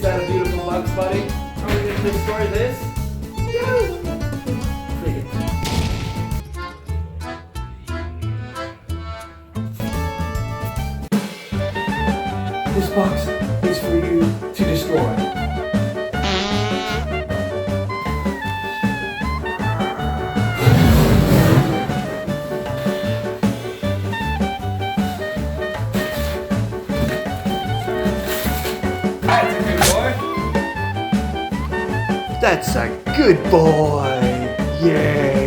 that a beautiful Bugs Bunny? Are we going to destroy this? Click it. This box is for you to destroy. That's a good boy. Yeah.